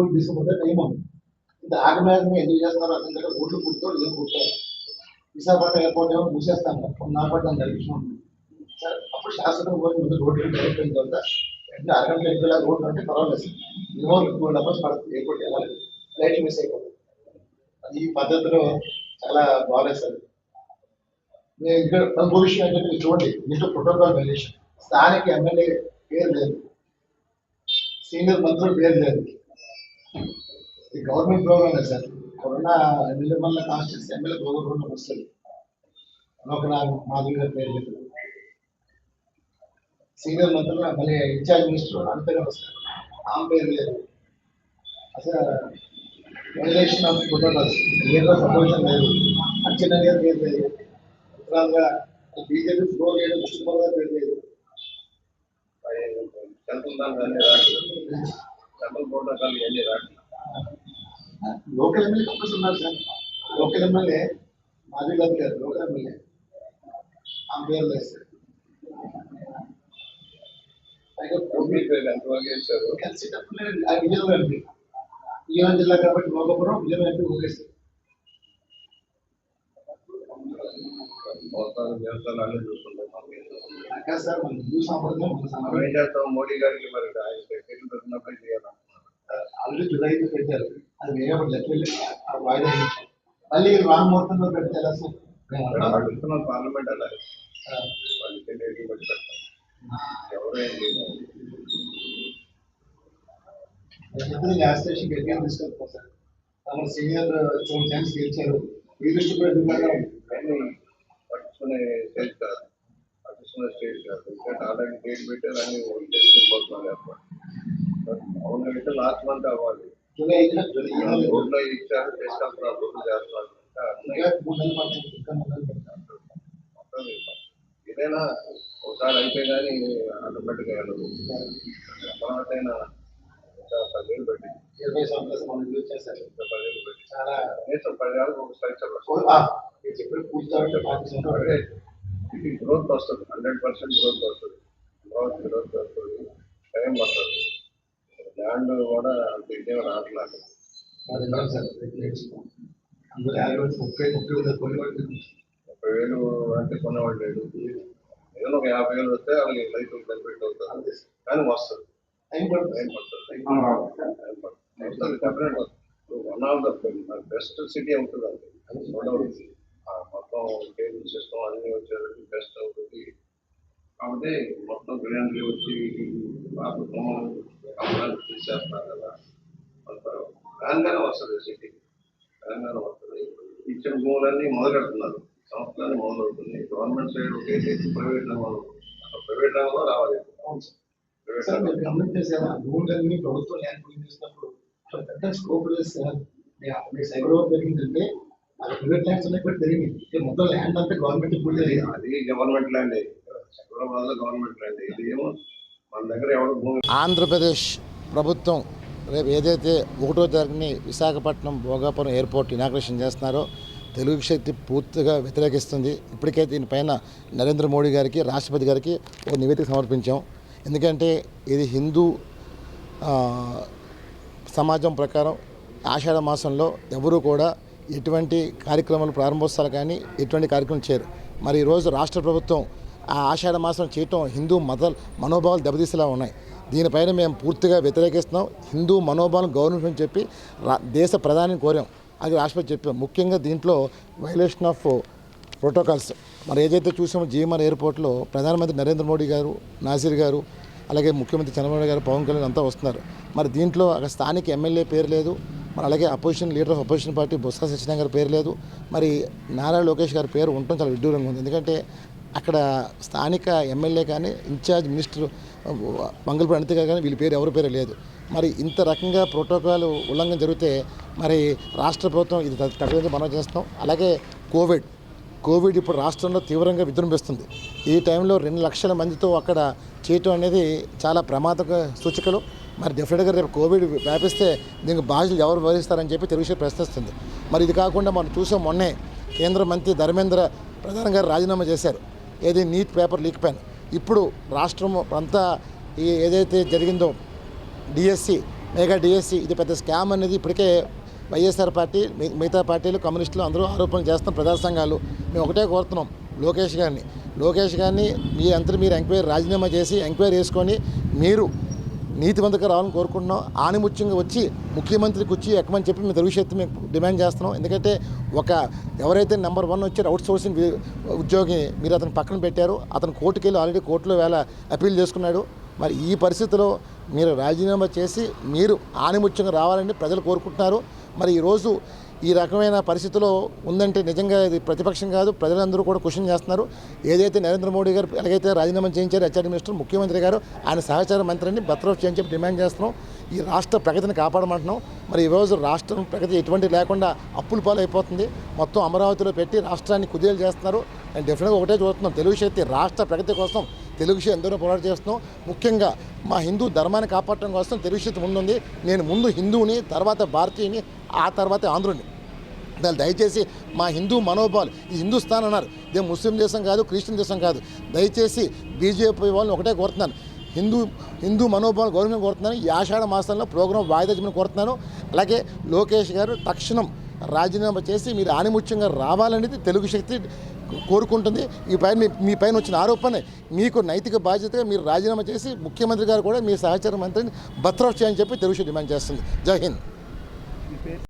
రోజులు తీసుకుపోతే టైం ఉంది. ఇంత ఆగమేఘంగా ఎందుకు చేస్తున్నారు అతని దగ్గర ఓట్లు పుట్టుతారు ఏం పుట్టారు. విశాఖపట్నం ఎయిర్పోర్ట్ ఏమో మూసేస్తాను నాపట్నం జరిగింది సార్. అప్పుడు శాసనం ముందు రోడ్డు డైరెక్ట్ అయిన తర్వాత వెంటనే అరగంట ఎక్కువ రోడ్డు అంటే పర్వాలేదు సార్. మినిమం 2.5 hours పడుతుంది ఎయిర్పోర్ట్ వెళ్ళాలి, ఫ్లైట్ మిస్ అయిపోతుంది. ఈ పద్ధతిలో చాలా బాగాలేదు సార్. నేను ఇక్కడ ఇంకో విషయం ఏంటంటే మీరు చూడండి, దీంట్లో ప్రోటోకాల్ వైలేషన్. స్థానిక ఎమ్మెల్యే పేరు లేదు, సీనియర్ మంత్రుల పేరు లేదు. ఇది government program sir. Corona Nirmala constituency MLA program వస్తుంది. మాధవి గారి పేరు లేదు, సీనియర్ మంత్రులు మళ్ళీ ఇన్ఛార్జ్ మినిస్టర్ అంతగా వస్తారు, ఆమె పేరు లేదు. అసలు వైలేషన్ ఆఫ్ ప్రోటోకాల్స్ ఏదో సపోజిషన్ లేదు. అచ్చెన్న గారి పేరు లేదు, ఉత్తరాలుగా బీజేపీ ఫ్లోర్ లేదు, కృష్ణబాబు గారి పేరు లేదు. లోకల్ ఎమ్మెల్యే కంపల్సరీ ఉన్నారు సార్. లోకల్ ఎమ్మెల్యే మాధవి గారు గారు లోకల్ ఎమ్మెల్యే ఆమె పేరు లేదు సార్. కలిసేటప్పుడు విజయనగరం ఎంపీ, విజయనగరం జిల్లా కాబట్టి మోగపురం విజయనగరం ఎంపీ ఓకేస్తారు. సార్ మన హిందూ సాంప్రదాయం మోడీ గారికి మరి ఆల్రెడీ జులై పెట్టారు, అది వేరే లెక్క వాయిదా మళ్ళీ రామ్ ముహూర్తంలో పెడితే ఎలా సార్? పార్లమెంట్ అలా లాస్ట్ స్టేషన్ గట్టిగా తీసుకెళ్తాం సార్. తమ సీనియర్ 2 times గెలిచారు. ఈ దృష్టి కూడా పట్టుకునే స్టేజ్ కాదు, పట్టుకునే స్టేజ్ కాదు. ఇంకా ఆల్రెడీ డేట్ పెట్టారు అని చేసుకుపోతున్నారు. అవును అయితే లాస్ట్ మంత్ అవ్వాలి. జూలై 5 రోడ్లో ఇచ్చారు, చేసుకుంటున్నారు, రోడ్లు చేస్తున్నారు. ఏదైనా ఒకసారి అయితే కానీ ఆటోమేటిక్గా వెళ్ళదు. తర్వాత అయినా 10 ఏళ్ళు పెట్టి 20 సంవత్సరాలు మనం యూజ్ చేస్తారు. 10 ఏళ్ళు పెట్టి చాలా కనీసం 10 ఏళ్ళకి ఒక స్ట్రక్చర్ ఇది గ్రోత్ వస్తుంది, 100% గ్రోత్ వస్తుంది. గ్రోత్ వస్తుంది, టైం పడుతుంది. ల్యాండ్ కూడా అంత ఇదేమో రావట్లేదు. 30,000 అంటే కొనేవాళ్ళు లేదు. ఏదైనా ఒక 50,000 వస్తే వాళ్ళకి లైఫ్ బెనిఫిట్ అవుతుంది. కానీ వస్తుంది, టైం పడుతుంది. Definite one of the best city అవుతుంది అండి. మొత్తం కేబుల్ సిస్టమ్ అన్ని వచ్చేది బెస్ట్ అవుతుంది. కాబట్టి మొత్తం గ్రీనరీ వచ్చి తీసేస్తున్నారు కదా, తెలంగాణ వస్తుంది, సిటీ తెలంగాణ వస్తుంది. ఇచ్చిన భూములన్నీ మొదలెడుతున్నారు, సంస్థలన్నీ మొదలవుతుంది. గవర్నమెంట్ సైడ్ ఒకేసి ప్రైవేట్ రంగంలో, ప్రైవేట్ రంగంలో రావాలి. భూములన్నీ ప్రభుత్వం ల్యాండ్ చేసినప్పుడు పెద్ద స్కోప్ లేదు సార్. సైబర్ పెరిగిందంటే అది ప్రైవేట్ ల్యాండ్స్ ఉన్నాయి కూడా పెరిగింది. మొత్తం ల్యాండ్ అంతా గవర్నమెంట్ అది గవర్నమెంట్ ల్యాండ్, హైదరాబాద్ లో గవర్నమెంట్ ల్యాండ్. ఇది ఏమో మన దగ్గర ఎవరు భూమి. ఆంధ్రప్రదేశ్ ప్రభుత్వం రేపు ఏదైతే 1వ తారీఖుని విశాఖపట్నం భోగాపురం ఎయిర్పోర్ట్ ఇనాగ్రేషన్ చేస్తున్నారో తెలుగు శక్తి పూర్తిగా వ్యతిరేకిస్తుంది. ఇప్పటికే దీనిపైన నరేంద్ర మోడీ గారికి, రాష్ట్రపతి గారికి ఒక నివేదిక సమర్పించాం. ఎందుకంటే ఇది హిందూ సమాజం ప్రకారం ఆషాఢ మాసంలో ఎవరూ కూడా ఎటువంటి కార్యక్రమాలు ప్రారంభోత్సవాలు కానీ ఎటువంటి కార్యక్రమం చేయరు. మరి ఈరోజు రాష్ట్ర ప్రభుత్వం ఆ ఆషాఢ మాసం చేయటం హిందూ మనోభావాలు దెబ్బతీసేలా ఉన్నాయి. దీనిపైన మేము పూర్తిగా వ్యతిరేకిస్తున్నాం. హిందూ మనోభావం గౌరవించని చెప్పి దేశ ప్రధానిని కోరాం, అది రాష్ట్రపతి చెప్పాం. ముఖ్యంగా దీంట్లో వైలేషన్ ఆఫ్ ప్రోటోకాల్స్ మరి ఏదైతే చూసామో జీఎంఆర్ ఎయిర్పోర్ట్లో ప్రధానమంత్రి నరేంద్ర మోడీ గారు, నాసీర్ గారు, అలాగే ముఖ్యమంత్రి చంద్రబాబు గారు, పవన్ కళ్యాణ్ అంతా వస్తున్నారు. మరి దీంట్లో అక్కడ స్థానిక ఎమ్మెల్యే పేరు లేదు, మరి అలాగే leader of opposition party Botsa Satyanarayana గారి పేరు లేదు. మరి నారా లోకేష్ గారి పేరు ఉండటం చాలా విడ్డూరంగా ఉంది. ఎందుకంటే అక్కడ స్థానిక ఎమ్మెల్యే కానీ ఇన్ఛార్జ్ మినిస్టర్ మంగళపూడి అనిత గారు కానీ వీళ్ళ పేరు ఎవరి పేరు లేదు. మరి ఇంత రకంగా ప్రోటోకాల్ ఉల్లంఘన జరిగితే మరి రాష్ట్ర ప్రభుత్వం ఇది తగ్గదని మనం చేస్తాం. అలాగే కోవిడ్ ఇప్పుడు రాష్ట్రంలో తీవ్రంగా విజృంభిస్తుంది. ఈ టైంలో 2 లక్షల మందితో అక్కడ చేయటం అనేది చాలా ప్రమాదక సూచికలు. మరి డెఫినెట్గా రేపు కోవిడ్ వ్యాపిస్తే దీనికి బాధ్యతలు ఎవరు వహిస్తారని చెప్పి తెలుగు ప్రశ్నిస్తుంది. మరి ఇది కాకుండా మనం చూసాం, మొన్నే కేంద్ర మంత్రి ధర్మేంద్ర ప్రధాన్ గారు రాజీనామా చేశారు. ఏది నీట్ పేపర్ లీక్ పైన. ఇప్పుడు రాష్ట్రం అంతా ఏదైతే జరిగిందో డిఎస్సి మెగా డిఎస్సి ఇది పెద్ద స్కామ్ అనేది ఇప్పటికే వైఎస్ఆర్ పార్టీ మిగతా పార్టీలు కమ్యూనిస్టులు అందరూ ఆరోపణలు చేస్తున్న ప్రజా సంఘాలు మేము ఒకటే కోరుతున్నాం లోకేష్ గారిని మీరు ఎంక్వైరీ రాజీనామా చేసి ఎంక్వైరీ చేసుకొని మీరు నీతివంతంగా రావాలని కోరుకుంటున్నాం. ఆనిముత్యంగా వచ్చి ముఖ్యమంత్రి కుర్చీ ఎక్కమని చెప్పి మేము తెలుగుశక్తి మేము డిమాండ్ చేస్తున్నాం. ఎందుకంటే ఎవరైతే నెంబర్ 1 వచ్చారో అవుట్ సోర్సింగ్ ఉద్యోగి మీరు అతను పక్కన పెట్టారు. అతను కోర్టుకు వెళ్ళి ఆల్రెడీ కోర్టులో వేళ అప్పీల్ చేసుకున్నాడు. మరి ఈ పరిస్థితిలో మీరు రాజీనామా చేసి మీరు ఆనిముత్యంగా రావాలని ప్రజలు కోరుకుంటున్నారు. మరి ఈరోజు ఈ రకమైన పరిస్థితిలో ఉందంటే నిజంగా ఇది ప్రతిపక్షం కాదు, ప్రజలందరూ కూడా క్వశ్చన్ చేస్తున్నారు. ఏదైతే నరేంద్ర మోడీ గారు ఎలాగైతే రాజీనామా చేయించారు హెచ్ఆర్డీ మినిస్టర్, ముఖ్యమంత్రి గారు ఆయన సహచార మంత్రిని బర్తరఫ్ చేయని చెప్పి డిమాండ్ చేస్తున్నాం. ఈ రాష్ట్ర ప్రగతిని కాపాడమంటున్నాం. మరి ఈరోజు రాష్ట్రం ప్రగతి ఎటువంటి లేకుండా అప్పుల పాలు అయిపోతుంది. మొత్తం అమరావతిలో పెట్టి రాష్ట్రాన్ని కుదేలు చేస్తున్నారు. నేను డెఫినెట్గా ఒకటే చూస్తున్నాం, తెలుగు శక్తి రాష్ట్ర ప్రగతి కోసం తెలుగు శక్తి ఎందరో పోరాటం చేస్తున్నాం. ముఖ్యంగా మా హిందూ ధర్మాన్ని కాపాడటం కోసం తెలుగు శక్తి ముందుంది. నేను ముందు హిందువుని, తర్వాత భారతీయుని, ఆ తర్వాత ఆంధ్రుని. దయచేసి మా హిందూ మనోభావాలు, ఈ హిందుస్థాన్ అన్నారు, ఇదే ముస్లిం దేశం కాదు, క్రిస్టియన్ దేశం కాదు. దయచేసి బీజేపీ వాళ్ళని ఒకటే కోరుతున్నాను, హిందూ మనోభావాలు గౌరవం కోరుతున్నాను. ఈ ఆషాఢ మాసంలో ప్రోగ్రాం వాయిదా చేయమని కోరుతున్నాను. అలాగే లోకేష్ గారు తక్షణం రాజీనామా చేసి మీరు ఆనిముత్యంగా రావాలనేది తెలుగు శక్తి కోరుకుంటుంది. మీ పైన వచ్చిన ఆరోపణ మీకు నైతిక బాధ్యతగా మీరు రాజీనామా చేసి ముఖ్యమంత్రి గారు కూడా మీ సహచార మంత్రిని బర్తరఫ్ చేయని చెప్పి తెలుగు శక్తి డిమాండ్ చేస్తుంది. జై హింద్.